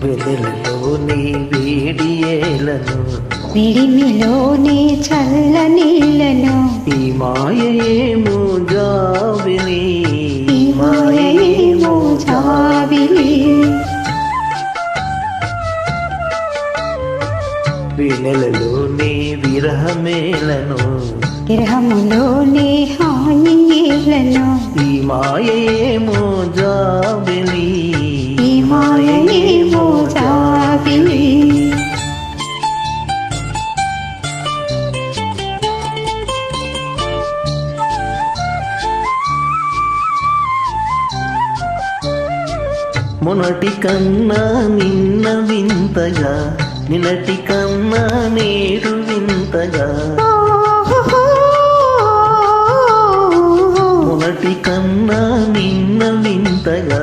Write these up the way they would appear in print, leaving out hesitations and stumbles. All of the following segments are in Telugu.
వెన్నెలలోని వేడియేలను విడిమిలోని చల్ల నీళ్ళను ఈ మాయేమో జాబిలి ఈ మాయేమో జాబిలి వెన్నెలలోని విరహమేలను విరహములోని హాయిలను ఈ మాయేమో జాబిలి ఈ మాయేమో జాబిలి మొన్నటి కన్నా నిన్న వింతగా నిన్నటి కన్నా నేడు వింతగా మొన్నటి కన్నా నిన్న వింతగా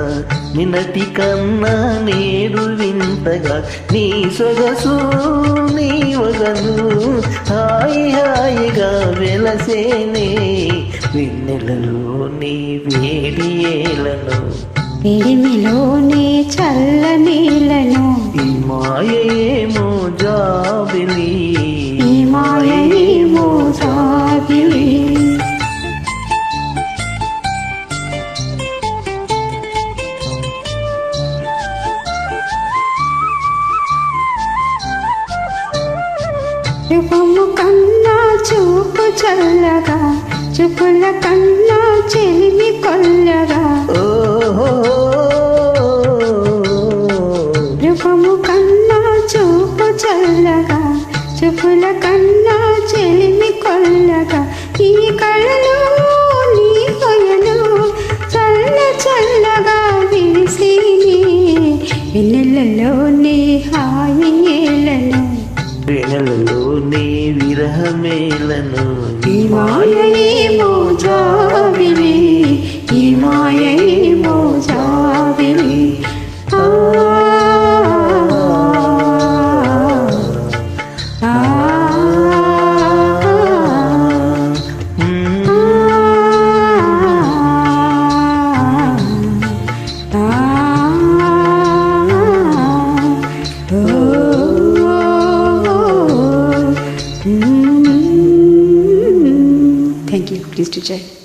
నిన్నటి కన్నా నేడు వింతగా నీ సొగసు నీ వగలు హాయి హాయిగా వెలసేనే వెన్నెలలో నీ వేడియేలను విడిమిలోని చల్ల నీళ్ళను ఈ మాయేమో జాబిలి ఈ మాయేమో జాబిలి రూపము కన్నా చూపు చల్లగా చూపుల కన్నా చెలిమి కొల్లగా రూపము కన్నా చూపు చల్లగా చూపుల కన్నా చెలిమి కొల్లగా ఈ కళలో నీ కొయను చల్ల చల్లగా విరిసిని వెన్నెలలోని హాయిలను వెన్నెలలోని విరహమేలను ఈ మాయేమో జాబిలి ఈ మాయేమో జాబిలి Thank you. Please do check.